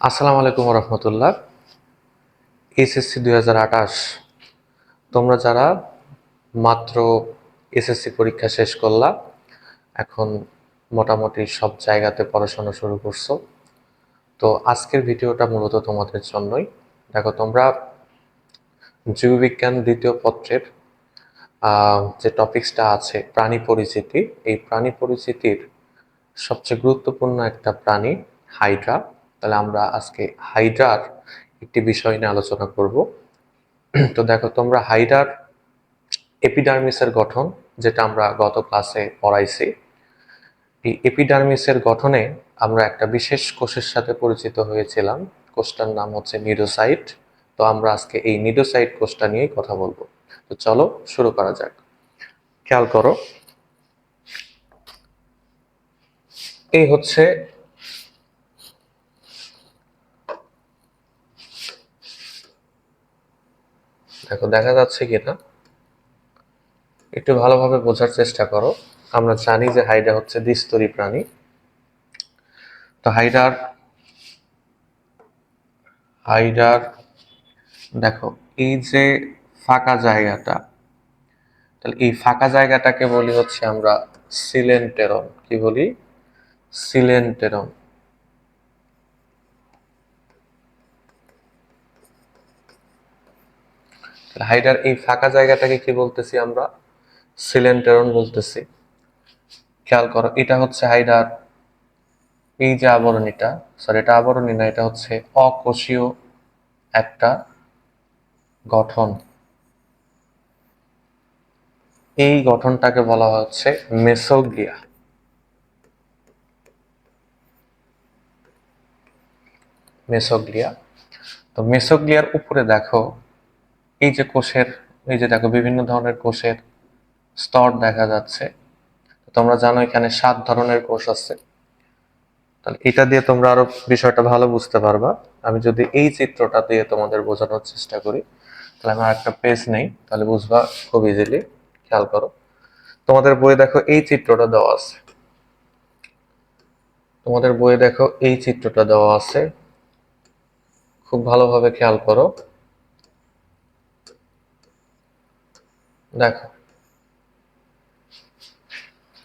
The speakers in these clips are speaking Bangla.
আসসালামু আলাইকুম রহমতুল্লাহ। এসএসসি 2028, তোমরা যারা মাত্র এসএসসি পরীক্ষা শেষ করলা, এখন মোটামুটি সব জায়গাতে পড়াশোনা শুরু করছো, তো আজকের ভিডিওটা মূলত তোমাদের জন্যই। দেখো, তোমরা জীববিজ্ঞান দ্বিতীয় পত্রের যে টপিক্সটা আছে প্রাণী পরিচিতি, এই প্রাণী পরিচিতির সবচেয়ে গুরুত্বপূর্ণ একটা প্রাণী হাইড্রা। তাহলে আমরা আজকে হাইড্রার একটি বিষয় নিয়ে আলোচনা করব। তো দেখো, তোমরা হাইড্রার এপিডার্মিসের গঠন, যেটা আমরা গত ক্লাসে পড়াইছি, এই এপিডার্মিসের গঠনে আমরা একটা বিশেষ কোষের সাথে পরিচিত হয়েছিলাম। কোষটার নাম হচ্ছে নিডোসাইট। তো আমরা আজকে এই নিডোসাইট কোষটা নিয়েই কথা বলবো। তো চলো শুরু করা যাক। খেয়াল করো, এই হচ্ছে দেখো, দেখা যাচ্ছে কিনা একটু ভালোভাবে বোঝার চেষ্টা করো। আমরা জানি যে হাইড্রা হচ্ছে দ্বিস্তরী প্রাণী। তো হাইড্রার হাইড্রার দেখো, এই যে ফাঁকা জায়গাটা, তাহলে এই ফাঁকা জায়গাটাকে বলি হচ্ছে আমরা সিলেন্টেরন। কি বলি? সিলেন্টেরন। হাইড্রার এই ফাঁকা জায়গাটাকে কি বলতেছি আমরা? সিলেন্টেরন বলতেছি। খেয়াল করো, এটা হচ্ছে হাইড্রার এই যে আবরণীটা, সরি এটা আবরণী না, এটা হচ্ছে অকোষীয় একটা গঠন। এই গঠনটাকে বলা হচ্ছে মেসোগ্লিয়া। মেসোগ্লিয়া। তো মেসোগ্লিয়ার উপরে দেখো, এই যে কোষের, এই যে দেখো বিভিন্ন ধরনের কোষের স্তর দেখা যাচ্ছে। তোমরা জানো এখানে 7 ধরনের কোষ আছে। তাহলে এটা দিয়ে তোমরা আরো বিষয়টা ভালো বুঝতে পারবা। আমি যদি এই চিত্রটা দিয়ে তোমাদের বোঝানোর চেষ্টা করি, তাহলে আমার একটা পেজ নেই, তাহলে বুঝবা খুব ইজিলি। খেয়াল করো, তোমাদের বইয়ে দেখো এই চিত্রটা দেওয়া আছে। তোমাদের বইয়ে দেখো এই চিত্রটা দেওয়া আছে, খুব ভালোভাবে খেয়াল করো। দেখো,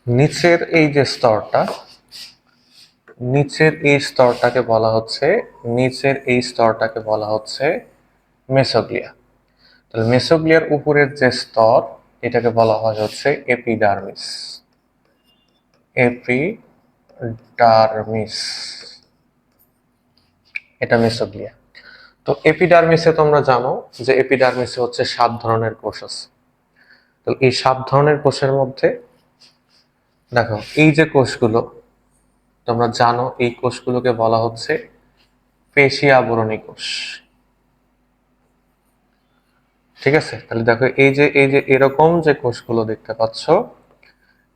নিচের এই যে স্তরটা, নিচের এই স্তরটাকে বলা হচ্ছে নিচের এই স্তরটাকে বলা হচ্ছে মেসোগ্লিয়া। তাহলে মেসোগ্লিয়ার উপরের যে স্তর, এটাকে বলা হয় হচ্ছে এপিডার্মিস। এপিডার্মিস, এটা মেসোগ্লিয়া। তো এপিডার্মিসে তোমরা জানো যে এপিডার্মিসে হচ্ছে 7 ধরনের কোষ আছে। তো এই 7 ধরনের কোষের মধ্যে দেখো, এই যে কোষগুলো, তোমরা জানো এই কোষগুলোকে বলা হচ্ছে পেশী আবরণী কোষ। ঠিক আছে? তাহলে দেখো, এই যে এরকম যে কোষগুলো দেখতে পাচ্ছ,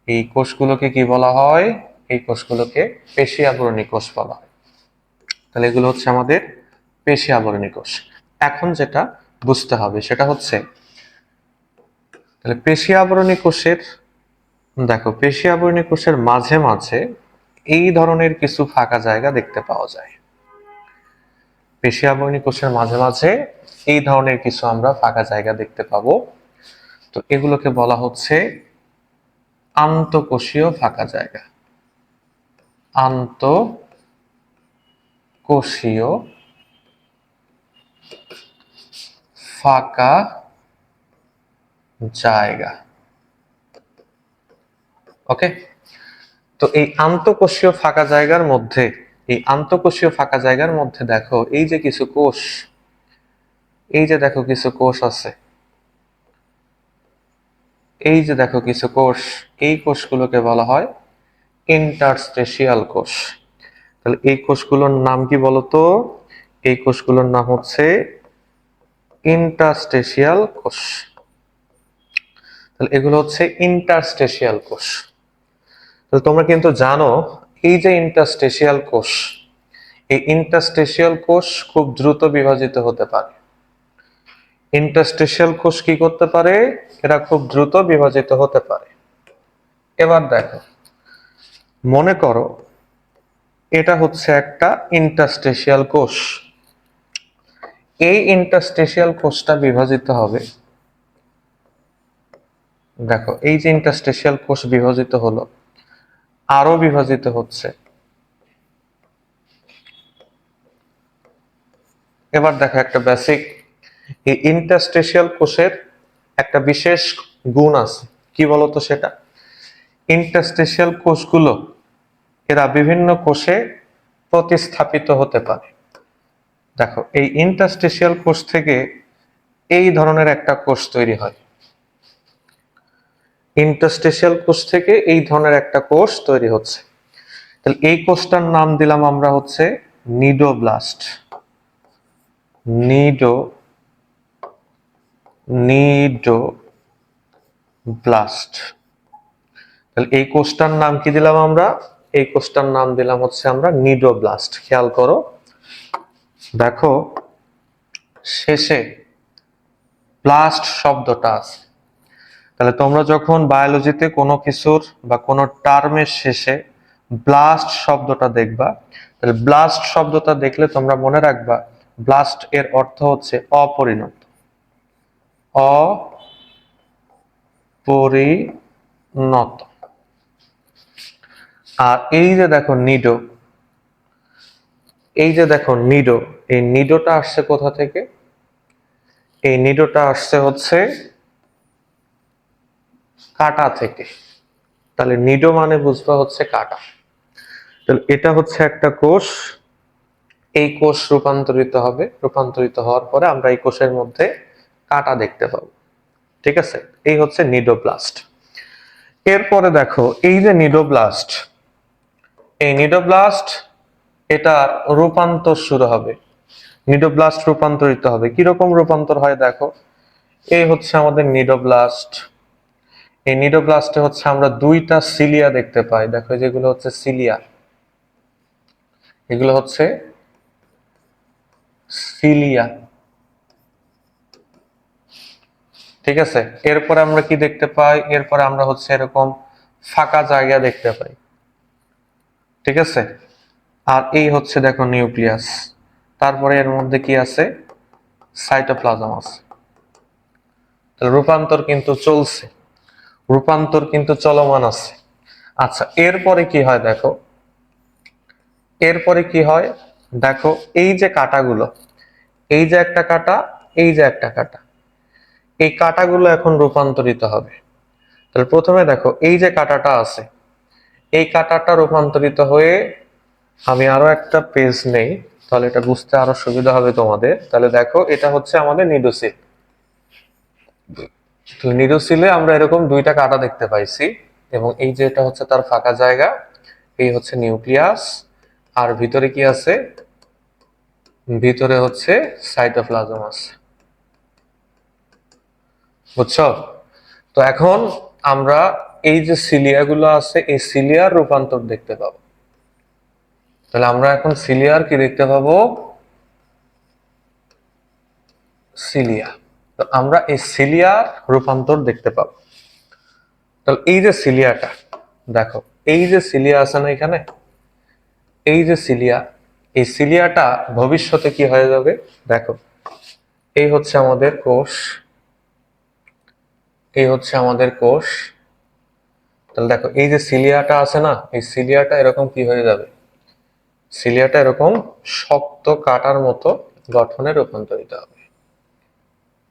এই কোষগুলোকে কি বলা হয়? এই কোষগুলোকে পেশী আবরণী কোষ বলা হয়। তাহলে এগুলো হচ্ছে আমাদের পেশী আবরণী কোষ। এখন যেটা বুঝতে হবে সেটা হচ্ছে, তাহলে পেশী আবরণী কোষের, দেখো পেশী আবরণী কোষের মাঝে মাঝে এই ধরনের কিছু ফাঁকা জায়গা দেখতে পাওয়া যায়। পেশী আবরণী কোষের মাঝে মাঝে এই ধরনের কিছু আমরা ফাঁকা জায়গা দেখতে পাবো। তো এগুলোকে বলা হচ্ছে আন্তঃকোষীয় ফাঁকা জায়গা। আন্তঃকোষীয় ফাঁকা জায়গা। ওকে। তো এই আন্তঃকোষীয় ফাঁকা জায়গার মধ্যে, এই আন্তঃকোষীয় ফাঁকা জায়গার মধ্যে দেখো এই যে কিছু কোষ, এই যে দেখো কিছু কোষ আছে, এই যে দেখো কিছু কোষ, এই কোষগুলোকে বলা হয় ইন্টারস্টেশিয়াল কোষ। তাহলে এই কোষগুলোর নাম কি বলতো? এই কোষগুলোর নাম হচ্ছে ইন্টারস্টেশিয়াল কোষ। তাহলে এগুলো হচ্ছে ইন্টারস্টেশিয়াল কোষ। তাহলে তোমরা কিন্তু জানো এই যে ইন্টারস্টেশিয়াল কোষ, এই ইন্টারস্টেশিয়াল কোষ খুব দ্রুত বিভাজিত হতে পারে। ইন্টারস্টেশিয়াল কোষ কি করতে পারে? এরা খুব দ্রুত বিভাজিত হতে পারে। এবার দেখো, মনে করো এটা হচ্ছে একটা ইন্টারস্টেশিয়াল কোষ। এই ইন্টারস্টেশিয়াল কোষটা বিভাজিত হবে, দেখো এই যে ইন্টারস্টেশিয়াল কোষ বিভাজিত হলো, আরো বিভাজিত হচ্ছে। এবার দেখো একটা বেসিক, এই ইন্টারস্টেশিয়াল কোষের একটা বিশেষ গুণ আছে, কি বলতো সেটা? ইন্টারস্টেশিয়াল কোষগুলো এরা বিভিন্ন কোষে প্রতিস্থাপিত হতে পারে। দেখো এই ইন্টারস্টেশিয়াল কোষ থেকে এই ধরনের একটা কোষ তৈরি হয়, ইন্টারস্টেশিয়াল কোষ থেকে এই ধরনের একটা কোষ তৈরি হচ্ছে। তাহলে এই কোষটার নাম দিলাম আমরা হচ্ছে নিডোব্লাস্ট। Nido cnidoblast. তাহলে এই কোষটার নাম কি দিলাম আমরা? এই কোষটার নাম দিলাম হচ্ছে আমরা নিডোব্লাস্ট। খেয়াল করো, দেখো শেষে ব্লাস্ট শব্দটা আছে। তাহলে তোমরা যখন বায়োলজিতে কোনো কিছুর বা কোনো টার্মের শেষে ব্লাস্ট শব্দটা দেখবা, তাহলে ব্লাস্ট শব্দটা দেখলে তোমরা মনে রাখবা ব্লাস্ট এর অর্থ হচ্ছে অপরিণত। অপরিণত। আর এই যে দেখো নিডো, এই যে দেখো নিডো, এই নিডোটা আসছে কোথা থেকে? এই নিডোটা আসছে হচ্ছে কাটা থেকে। তাহলে নিডো মানে বুঝবা হচ্ছে কাটা। তাহলে এটা হচ্ছে একটা কোষ, এই কোষ রূপান্তরিত হবে, রূপান্তরিত হওয়ার পরে আমরা এই কোষের মধ্যে কাটা দেখতে পাবো। ঠিক আছে, এই হচ্ছে নিডোপ্লাস্ট। এরপরে দেখো এই যে নিডোপ্লাস্ট, এই নিডোপ্লাস্ট এটার রূপান্তর শুরু হবে, নিডোপ্লাস্ট রূপান্তরিত হবে। কিরকম রূপান্তর হয় দেখো, এই হচ্ছে আমাদের নিডোপ্লাস্ট। এই নিডোপ্লাস্টে হচ্ছে আমরা দুইটা সিলিয়া দেখতে পাই, দেখো যেগুলো হচ্ছে সিলিয়া, এগুলো হচ্ছে সিলিয়া। ঠিক আছে, এরপরে আমরা কি দেখতে পাই? এরপরে আমরা হচ্ছে এরকম ফাঁকা জায়গা দেখতে পাই। ঠিক আছে, আর এই হচ্ছে দেখো নিউক্লিয়াস। তারপরে এর মধ্যে কি আছে? সাইটোপ্লাজম আছে। তাহলে রূপান্তর কিন্তু চলছে, রূপান্তর কিন্তু চলমান আছে। আচ্ছা, এরপরে কি হয় দেখো, এরপরে কি হয় দেখো, এই যে কাঁটাগুলো, এই যে একটা কাঁটা, এই যে একটা কাঁটা, এই কাঁটাগুলো এখন রূপান্তরিত হবে। তাহলে প্রথমে দেখো এই যে কাঁটাটা আছে, এই কাঁটাটা রূপান্তরিত হয়ে, আমি আরো একটা পেজ নেই তাহলে এটা বুঝতে আরো সুবিধা হবে তোমাদের। তাহলে দেখো এটা হচ্ছে আমাদের নিডোসিল। তো নিডোসিলে আমরা এরকম দুইটা কাঁটা দেখতে পাইছি, এবং এই যে এটা হচ্ছে তার ফাঁকা জায়গা, এই হচ্ছে নিউক্লিয়াস, আর ভিতরে কি আছে? ভিতরে হচ্ছে সাইটোপ্লাজম আছে। বুঝছো? তো এখন আমরা এই যে সিলিয়া গুলো আছে, এই সিলিয়ার রূপান্তর দেখতে পাবো। তাহলে আমরা এখন সিলিয়ার কি দেখতে পাবো? সিলিয়া। তো আমরা এই সিলিয়ার রূপান্তর দেখতে পাবো। তাহলে এই যে সিলিয়াটা, দেখো এই যে সিলিয়া আছে না এখানে, এই যে সিলিয়া, এই সিলিয়াটা ভবিষ্যতে কি হয়ে যাবে দেখো, এই হচ্ছে আমাদের কোষ, এই হচ্ছে আমাদের কোষ। তাহলে দেখো এই যে সিলিয়াটা আছে না, এই সিলিয়াটা এরকম কি হয়ে যাবে? সিলিয়াটা এরকম শক্ত কাটার মতো গঠনে রূপান্তরিত হবে।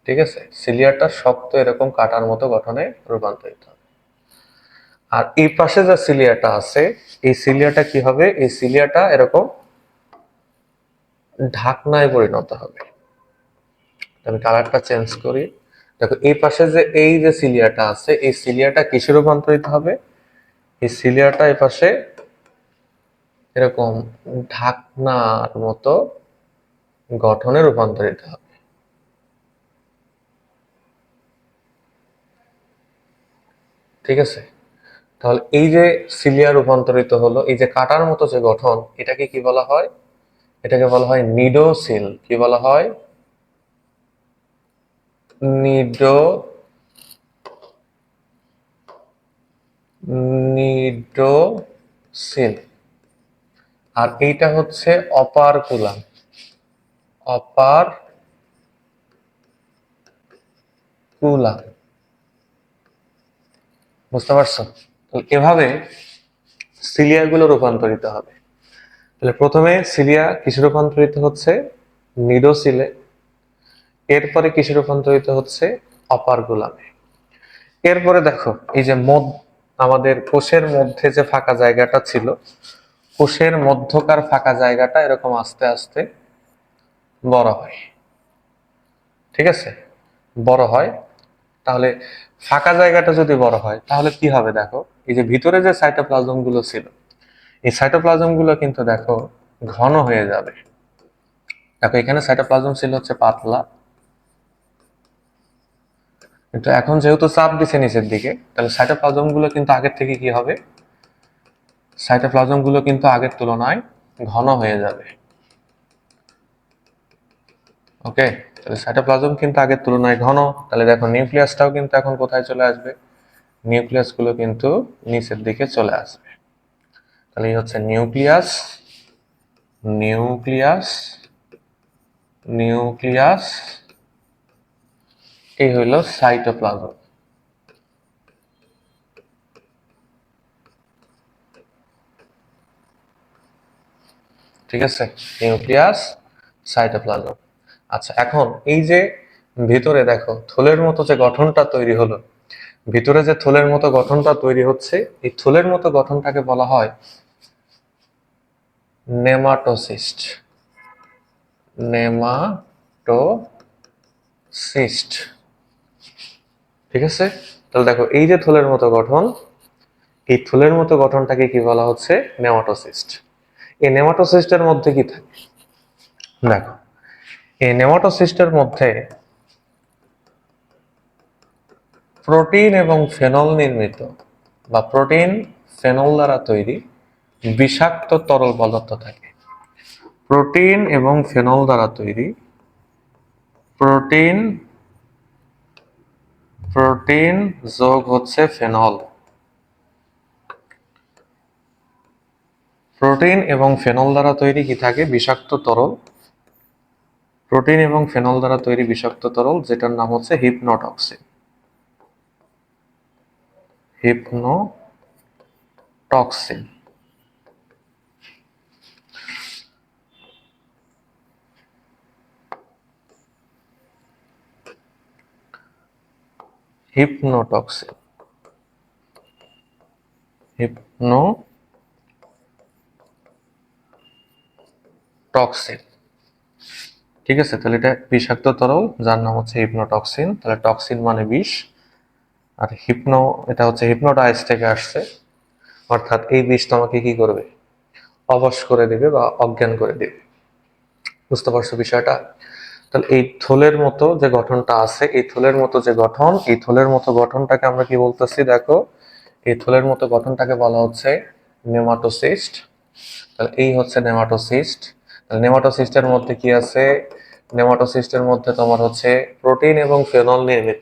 ঠিক আছে, সিলিয়াটা শক্ত এরকম কাটার মতো গঠনে রূপান্তরিত হবে। আর এই পাশে যে সিলিয়াটা আছে, এই সিলিয়াটা কি হবে? এই সিলিয়াটা এরকম ঢাকনায় পরিণত হবে। আমি কালারটা চেঞ্জ করি। দেখো এই পাশে যে এই যে সিলিয়াটা আছে, এই সিলিয়াটা কিসে রূপান্তরিত হবে? এই সিলিয়াটা এই পাশে এরকম ঢাকনার মতো গঠনে রূপান্তরিত হবে। ঠিক আছে, তাহলে এই যে সিলিয়া রূপান্তরিত হলো, এই যে কাটার মতো যে গঠন, এটাকে কি বলা হয়? এটাকে বলা হয় নিডোসিল। কি বলা হয়? Nido cnidocil. আর এইটা হচ্ছে অপারকুলাম। অপারকুলাম, বুঝতে পারছো? তো এভাবে সিলিয়া গুলো রূপান্তরিত হবে। তাহলে প্রথমে সিলিয়া কিসে রূপান্তরিত হচ্ছে? নিডোসিলে। এরপরে কিসে রূপান্তরিত হচ্ছে? অপারকুলামে। এরপরে দেখো, এই যে আমাদের কোষের মধ্যে যে ফাঁকা জায়গাটা ছিল, কোষের মধ্যকার ফাঁকা জায়গাটা এরকম আস্তে আস্তে বড় হয়। ঠিক আছে, বড় হয়। তাহলে ফাঁকা জায়গাটা যদি বড় হয় তাহলে কি হবে দেখো, এই যে ভিতরে যে সাইটোপ্লাজম গুলো ছিল, এই সাইটোপ্লাজম গুলো কিন্তু দেখো ঘন হয়ে যাবে। দেখো এখানে সাইটোপ্লাজম ছিল হচ্ছে পাতলা, কিন্তু এখন যেহেতু চাপ দিচ্ছে নিচের দিকে, তাহলে সাইটোপ্লাজম গুলো কিন্তু আগের থেকে কি হবে? সাইটোপ্লাজম গুলো কিন্তু আগের তুলনায় ঘন হয়ে যাবে। ওকে, তাহলে সাইটোপ্লাজম কিন্তু আগের তুলনায় ঘন। তাহলে দেখো নিউক্লিয়াসটাও কিন্তু এখন কোথায় চলে আসবে? নিউক্লিয়াস গুলো কিন্তু নিচের দিকে চলে আসবে। তাহলে এই হচ্ছে নিউক্লিয়াস, নিউক্লিয়াস, নিউক্লিয়াস, এই হইল সাইটোপ্লাজম। ঠিক আছে, নিউক্লিয়াস, সাইটোপ্লাজম। আচ্ছা, এখন এই যে ভিতরে দেখো থলের মতো যে গঠনটা তৈরি হলো, ভিতরে যে থলের মতো গঠনটা তৈরি হচ্ছে, এই থলের মতো গঠনটাকে বলা হয় নেমাটোসিস্ট। নেমাটোসিস্ট। ঠিক আছে, তাহলে দেখো এই যে থলের মতো গঠন, এই থলের মতো গঠনটাকে কি বলা হচ্ছে? নেমাটোসিস্ট। এই নেমাটোসিস্টের মধ্যে কি থাকে দেখো, এই নেমাটোসিস্টের মধ্যে প্রোটিন এবং ফেনল নির্মিত বা প্রোটিন ফেনল দ্বারা তৈরি বিষাক্ত তরল পদার্থ থাকে। প্রোটিন এবং ফেনল দ্বারা তৈরি, প্রোটিন, প্রোটিন যোগ হচ্ছে ফেনল, প্রোটিন এবং ফেনল দ্বারা তৈরি কি থাকে? বিষাক্ত তরল। প্রোটিন এবং ফেনল দ্বারা তৈরি বিষাক্ত তরল, যেটার নাম হচ্ছে হিপনোটক্সিন। হিপনোটক্সিন। হিপনোটক্সিন, হিপনোটক্সিন। ঠিক আছে, তাহলে এটা বিষাক্ত তরল যার নাম হচ্ছে হিপনোটক্সিন। তাহলে টক্সিন মানে বিষ, আর হিপনো এটা হচ্ছে হিপনোটাইজ থেকে আসছে, অর্থাৎ এই বিষ তোমাকে কি করবে? অবশ করে দেবে বা অজ্ঞান করে দেবে। বুঝতে পারছো বিষয়টা? তাহলে এই থলের মতো যে গঠনটা আছে, এই থলের মতো যে গঠন, এই থলের মতো গঠনটাকে আমরা কি বলতেছি দেখো, এই থলের মতো গঠনটাকে বলা হচ্ছে নেমাটোসিস্ট। তাহলে এই হচ্ছে নেমাটোসিস্ট। তাহলে নেমাটোসিস্টের মধ্যে কি আছে? নেমাটোসিস্টের মধ্যে তোমার হচ্ছে প্রোটিন এবং ফেনল নির্মিত,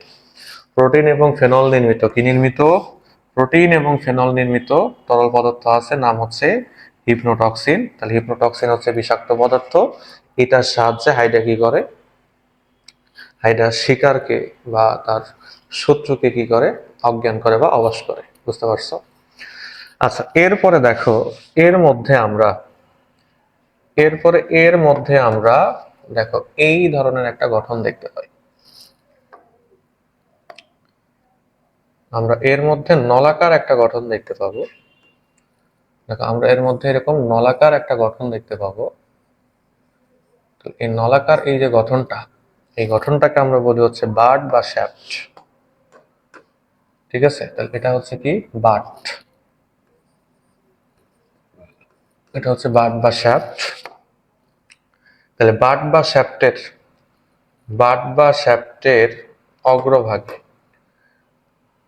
প্রোটিন এবং ফেনল নির্মিত কি নির্মিত? প্রোটিন এবং ফেনল নির্মিত তরল পদার্থ আছে, নাম হচ্ছে হিপনোটক্সিন। তাহলে হিপনোটক্সিন হচ্ছে বিষাক্ত পদার্থ। এটার সাহায্যে হাইডা কি করে? হাইডা শিকারকে বা তার শত্রুকে কি করে? অজ্ঞান করে বা অবশ করে। বুঝতে পারছো? আচ্ছা, এরপরে দেখো, এর মধ্যে আমরা দেখো এই ধরনের একটা গঠন দেখতে পাই। আমরা এর মধ্যে নলাকার একটা গঠন দেখতে পাবো। দেখো আমরা এর মধ্যে এরকম নলাকার একটা গঠন দেখতে পাবো। এই নলাকার এই যে গঠনটা, এই গঠনটাকে আমরা বলি হচ্ছে বার্ড বা শ্যাফট। ঠিক আছে, তাহলে এটা হচ্ছে কি? বার্ড। এটা হচ্ছে বার্ড বা শ্যাফট। তাহলে বার্ড বা শ্যাফটের অগ্রভাগে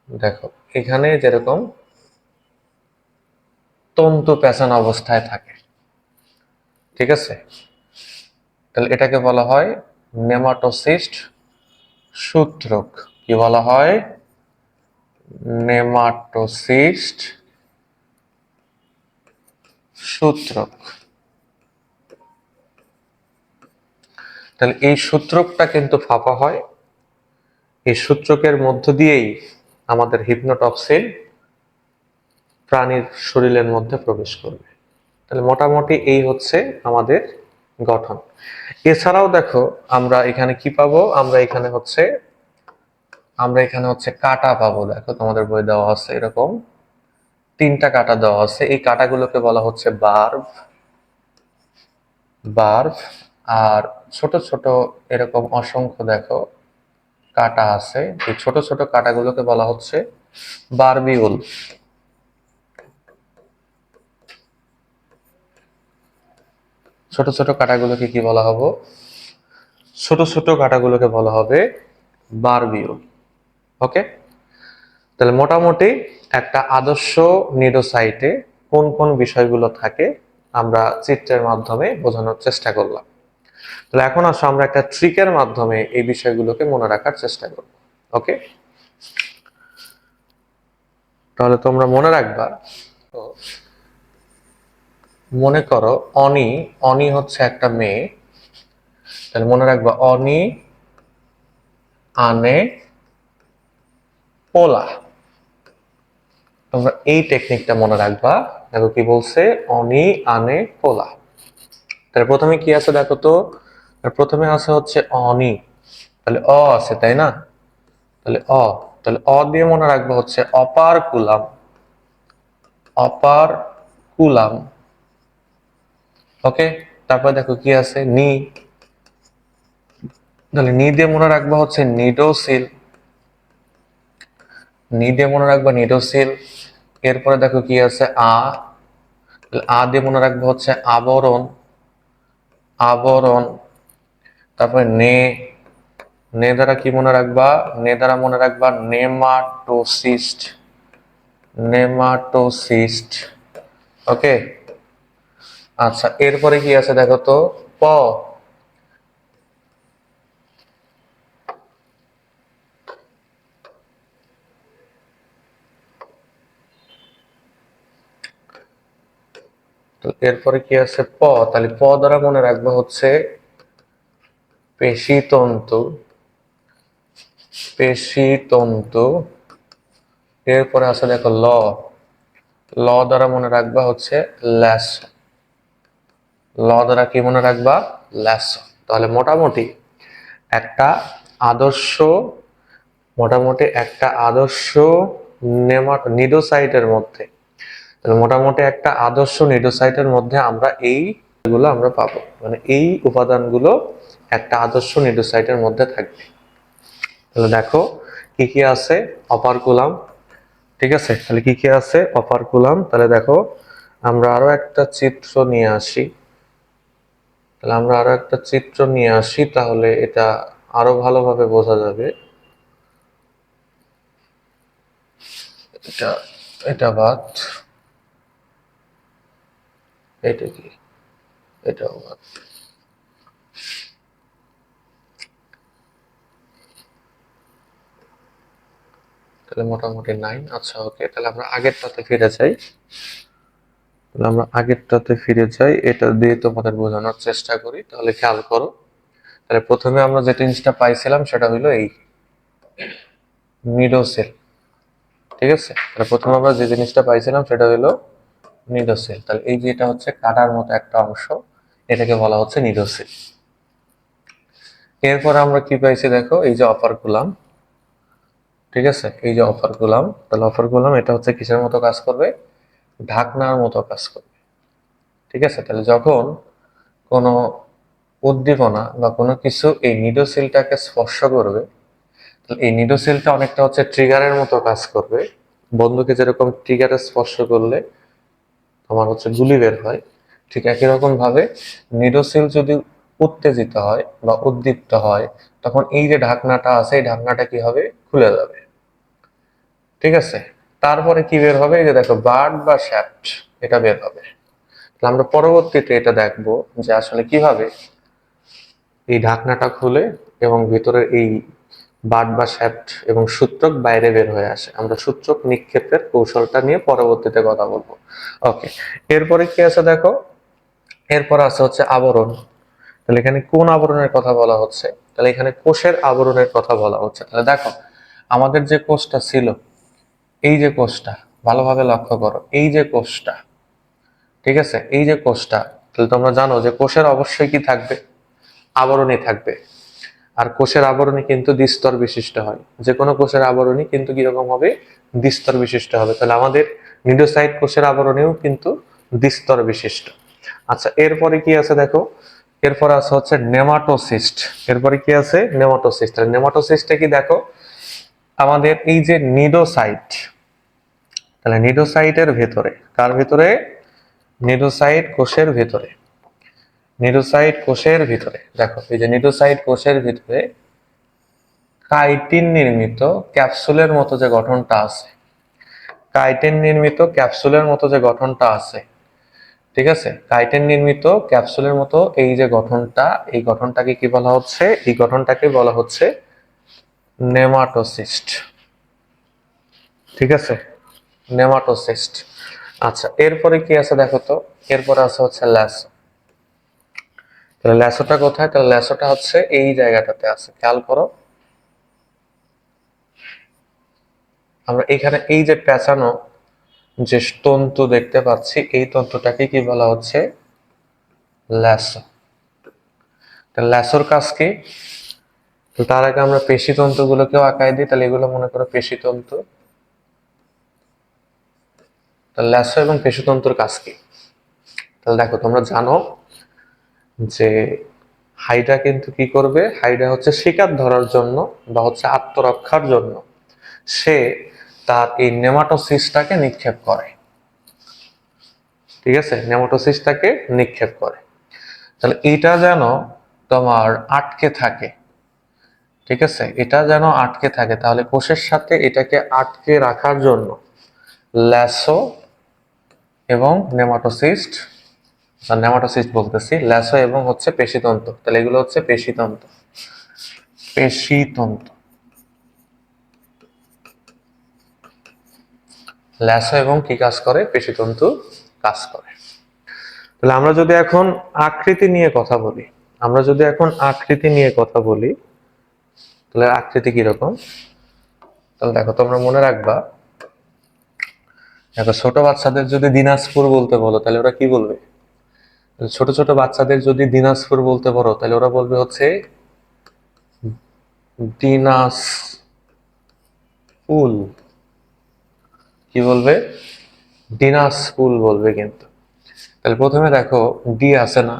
দেখো এখানে যেরকম তন্তু পেঁচানো অবস্থায় থাকে। ঠিক আছে, তাহলে এটাকে বলা হয় নেমাটোসিস্ট সূত্রক। কি বলা হয়? নেমাটোসিস্ট সূত্রক। তাহলে এই সূত্রকটা কিন্তু ফাঁপা হয়, এই সূত্রকের মধ্য দিয়েই আমাদের হিপনোটক্সিন প্রাণীর শরীরের মধ্যে প্রবেশ করবে। তাহলে মোটামুটি এই হচ্ছে আমাদের গঠন। এছাড়াও দেখো আমরা এখানে কি পাবো, আমরা এখানে হচ্ছে কাটা পাবো। দেখো তোমাদের বই দেওয়া আছে এরকম 3টা কাটা দেওয়া আছে, এই কাটাগুলোকে বলা হচ্ছে বার্ব। আর ছোট ছোট এরকম অসংখ্য দেখো কাটা আছে, এই ছোট ছোট কাটাগুলোকে বলা হচ্ছে বারবিউল। ছোট ছোট কাটাগুলোকে কি বলা হবে? ছোট ছোট কাটাগুলোকে বলা হবে বারবিউল। ওকে, তাহলে মোটামুটি একটা আদর্শ নিডোসাইটে কোন কোন বিষয়গুলো থাকে আমরা চিত্রের মাধ্যমে বোঝানোর চেষ্টা করলাম। তাহলে এখন আসো আমরা একটা ট্রিকের মাধ্যমে এই বিষয়গুলোকে মনে রাখার চেষ্টা করব। ওকে, তাহলে তোমরা মনে রাখবা, মনে করো অনি, অনি হচ্ছে একটা মেয়ে, তাহলে মনে রাখবা অনি আনে পোলা। তোমরা এই টেকনিকটা মনে রাখবা। দেখো কি বলছে, অনি আনে পোলা। তাহলে প্রথমে কি আছে দেখো তো, প্রথমে আছে হচ্ছে অনি, তাহলে অ আছে তাই না, তাহলে তাহলে দিয়ে মনে রাখবো হচ্ছে অপার কুলাম, অপার কুলাম। ওকে, তারপর দেখো কি আছে নি, তাহলে নি দিয়ে মনে রাখবো হচ্ছে নিডোসিল, নি দিয়ে মনে রাখবো নিডোসিল। এরপরে দেখো কি আছে দিয়ে মনে রাখবো হচ্ছে আবরণ, আবরণ। তারপরে নে দ্বারা কি মনে রাখবা, নে দ্বারা মনে রাখবা নেমাটোসিস্ট, নেমাটোসিস্ট। ওকে, আচ্ছা এরপরে কি আছে দেখো তো প, তো এরপরে কি আছে প, তাহলে প দ্বারা মনে রাখবো হচ্ছে পেশিতন্তু, পেশিতন্তু। এরপরে আছে দেখো ল দ্বারা মনে রাখবা হচ্ছে ল্যাস, ল দ্বারা কি মনে রাখবা ল্যাস। তাহলে মোটামুটি একটা আদর্শ, মোটামুটি একটা আদর্শ নিডোসাইটের মধ্যে, তাহলে মোটামুটি একটা আদর্শ নিডোসাইটের মধ্যে আমরা এইগুলো আমরা পাবো, মানে এই উপাদানগুলো একটা আদর্শ নিডোসাইটের মধ্যে থাকবে। তাহলে দেখো কি কি আছে, অপারকুলাম, ঠিক আছে, তাহলে কি কি আছে অপারকুলাম। তাহলে দেখো আমরা আরো একটা চিত্র নিয়ে আসি, তাহলে আমরা আরো একটা চিত্র নিয়ে আসি, তাহলে এটা আরো ভালোভাবে বোঝা যাবে। এটা এটা বাদ, এটা কি, এটাও বাদ। তাহলে মোটামুটি 9। আচ্ছা ওকে, তাহলে আমরা আগেরটাতে ফিরে যাই, তাহলে আমরা আগেরটাতে ফিরে যাই, এটা দিয়ে তোমাদের বোঝানোর চেষ্টা করি। তাহলে খেয়াল করো, তাহলে প্রথমে আমরা যে জিনিসটা পাইছিলাম সেটা হলো এই নিডোসেল, ঠিক আছে, তাহলে প্রথমে আমরা যে জিনিসটা পাইছিলাম সেটা হলো নিডোসেল। তাহলে এই যে এটা হচ্ছে কাটার মতো একটা অংশ, এটাকে বলা হচ্ছে নিডোসেল। এরপর আমরা কি পাইছি দেখো, এই যে অপারকুলাম, ঠিক আছে, এই যে অপারকুলাম, তাহলে অপারকুলাম এটা হচ্ছে কিসের মতো কাজ করবে, ঢাকনার মতো কাজ করবে, ঠিক আছে। তাহলে যখন কোনো উদ্দীপনা বা কোনো কিছু এই নিডোসিলটাকে স্পর্শ করবে, তাহলে এই নিডোসিলটা অনেকটা হচ্ছে ট্রিগারের মতো কাজ করবে। বন্ধুকে যেরকম ট্রিগারে স্পর্শ করলে তোমার হচ্ছে গুলি বের হয়, ঠিক একই রকম ভাবে নিডোসিল যদি উত্তেজিত হয় বা উদ্দীপ্ত হয়, তখন এই যে ঢাকনাটা আছে এই ঢাকনাটা কি হবে, খুলে যাবে, ঠিক আছে। তারপরে কি বের হবে, এই যে দেখো বার্ড বা শ্যাফট, এটা বের হবে। তাহলে আমরা পরবর্তীতে এটা দেখবো যে আসলে কিভাবে এই ঢাকনাটা খুলে এবং ভিতরে এই বার্ড বা শ্যাফট এবং সূত্রক বাইরে বের হয়ে আসে। আমরা সূত্রক নিক্ষেপের কৌশলটা নিয়ে পরবর্তীতে কথা বলবো। ওকে, এরপরে কি আছে দেখো, এরপর আছে হচ্ছে আবরণ। তাহলে এখানে কোন আবরণের কথা বলা হচ্ছে? তাহলে এখানে কোষের আবরণের কথা বলা হচ্ছে। তাহলে দেখো আমাদের যে কোষটা ছিল, এই যে কোষটা, ভালোভাবে লক্ষ্য করো, এই যে কোষটা, ঠিক আছে, এই যে কোষটা, তাহলে তোমরা জানো যে কোষের অবশ্যই কি থাকবে? আবরণী থাকবে। আর কোষের আবরণী কিন্তু দ্বিস্তর বিশিষ্ট হয়। যে কোনো কোষের আবরণী কিন্তু কিরকম হবে? দ্বিস্তর বিশিষ্ট হবে। তাহলে আমাদের নিডোসাইট কোষের আবরণীও কিন্তু দ্বিস্তর বিশিষ্ট। আচ্ছা, এরপরে কি আছে দেখো, এরপরে আছে হচ্ছে নেমাটোসিস্ট। এরপরে কি আছে? নেমাটোসিস্ট। তাহলে নেমাটোসিস্টে কি দেখো, আমাদের এই যে নিডোসাইট, তাহলে নিডোসাইটের ভেতরে, কার ভেতরে? নিডোসাইট কোষের ভেতরে। নিডোসাইট কোষের ভিতরে দেখো, এই যে নিডোসাইট কোষের ভিতরে কাইটিন নির্মিত ক্যাপসুলের মতো যে গঠনটা আছে, কাইটিন নির্মিত ক্যাপসুলের মতো যে গঠনটা আছে, ঠিক আছে, কাইটিন নির্মিত ক্যাপসুলের মতো এই যে গঠনটা, এই গঠনটাকে কি বলা হচ্ছে? এই গঠনটাকে বলা হচ্ছে নেমাটোসিস্ট। ঠিক আছে, নেমাটোসিস্ট। আচ্ছা, এরপরে কি আছে দেখো তো, এরপরে আছে হচ্ছে ল্যাসো। তাহলে ল্যাসোটা কোথায়? তাহলে ল্যাসোটা হচ্ছে এই জায়গাটাতে আছে, খেয়াল করো। আমরা এখানে এই যে পেঁচানো যে তন্তু দেখতে পাচ্ছি, এই তন্তুটাকে কি বলা হচ্ছে? ল্যাসো। তাহলে ল্যাসোর কাজ কি? তো তার আগে আমরা পেশি তন্তুগুলোকেও আঁকাই দিই। তাহলে এগুলো মনে করো পেশি তন্তু। তাহলে ল্যাসো এবং পেশি তন্তুর কাজ কি? তাহলে দেখো, তোমরা জানো যে হাইড্রা কিন্তু কি করবে? হাইড্রা হচ্ছে শিকার ধরার জন্য বা হচ্ছে আত্মরক্ষার জন্য সে তার এই নেমাটোসিস্টটাকে নিক্ষেপ করে। ঠিক আছে, নেমাটোসিস্টটাকে নিক্ষেপ করে। তাহলে এটা যেন তোমার আটকে থাকে, ঠিক আছে, এটা যেন আটকে থাকে, তাহলে কোষের সাথে এটাকে আটকে রাখার জন্য ল্যাসো এবং নেমাটোসিস্ট, নেমাটোসিস্ট বলতেছি, ল্যাসো এবং হচ্ছে পেশিতন্তু। তাহলে এগুলো হচ্ছে পেশিতন্তু। পেশিতন্তু, ল্যাসো এবং কি কাজ করে? পেশিতন্তু কাজ করে। তাহলে আমরা যদি এখন আকৃতি নিয়ে কথা বলি, আমরা যদি এখন আকৃতি নিয়ে কথা বলি, তাহলে আকৃতি কিরকম? তাহলে দেখো, তোমরা মনে রাখবা, দেখো ছোট বাচ্চাদের যদি দিনাজপুর বলতে বলো, তাহলে ওরা কি বলবে? ছোট ছোট বাচ্চাদের যদি দিনাজপুর বলতে পারো, তাহলে ওরা বলবে হচ্ছে দিনাজপুল। কি বলবে? দিনাজপুল বলবে কিন্তু। তাহলে প্রথমে দেখো ডি আছে না,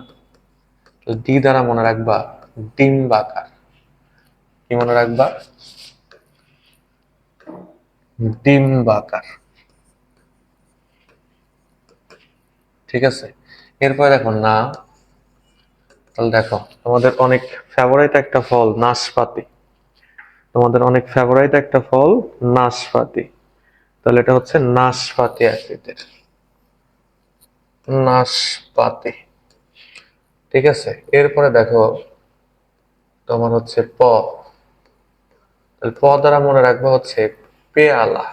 ডি দ্বারা মনে রাখবা ডিম্বাকার। কি মনে রাখবা? ডিম্বাকার। ঠিক আছে, এরপরে দেখো না, তাহলে দেখো তোমাদের অনেক ফেভারিট একটা ফল নাশপাতি, তোমাদের অনেক ফেভারিট একটা ফল নাশপাতি। তাহলে এটা হচ্ছে নাশপাতি আকৃতির, নাশপাতি। ঠিক আছে, এরপরে দেখো তোমার হচ্ছে প, তাহলে প দ্বারা মনে রাখবো হচ্ছে পেয়ালা,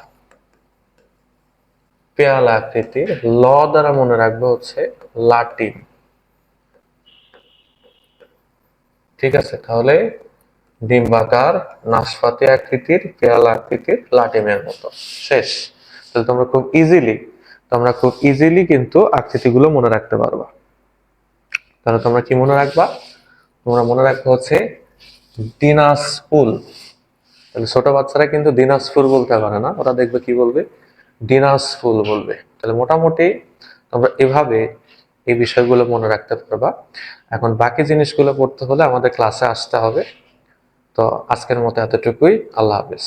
পেয়ালা আকৃতির। ল দ্বারা মনে রাখবো হচ্ছে লাটিম। ঠিক আছে, তাহলে ডিম্বাকার, নাশপাতি আকৃতির, পেয়ালা আকৃতির, লাটিমের মতো। শেষ। তাহলে তোমরা খুব ইজিলি কিন্তু আকৃতিগুলো মনে রাখতে পারবা। তাহলে তোমরা কি মনে রাখবা? তোমরা মনে রাখবে হচ্ছে দিনাজপুর। তাহলে ছোট বাচ্চারা কিন্তু দিনাজপুর বলতে পারে না, ওরা দেখবে কি বলবে? দিনাজপুর বলবে। তাহলে মোটামুটি তোমরা এভাবে এই বিষয়গুলো মনে রাখতে পারবা। এখন বাকি জিনিসগুলো পড়তে হলে আমাদের ক্লাসে আসতে হবে। তো আজকের মতো এতটুকুই। আল্লাহ হাফেজ।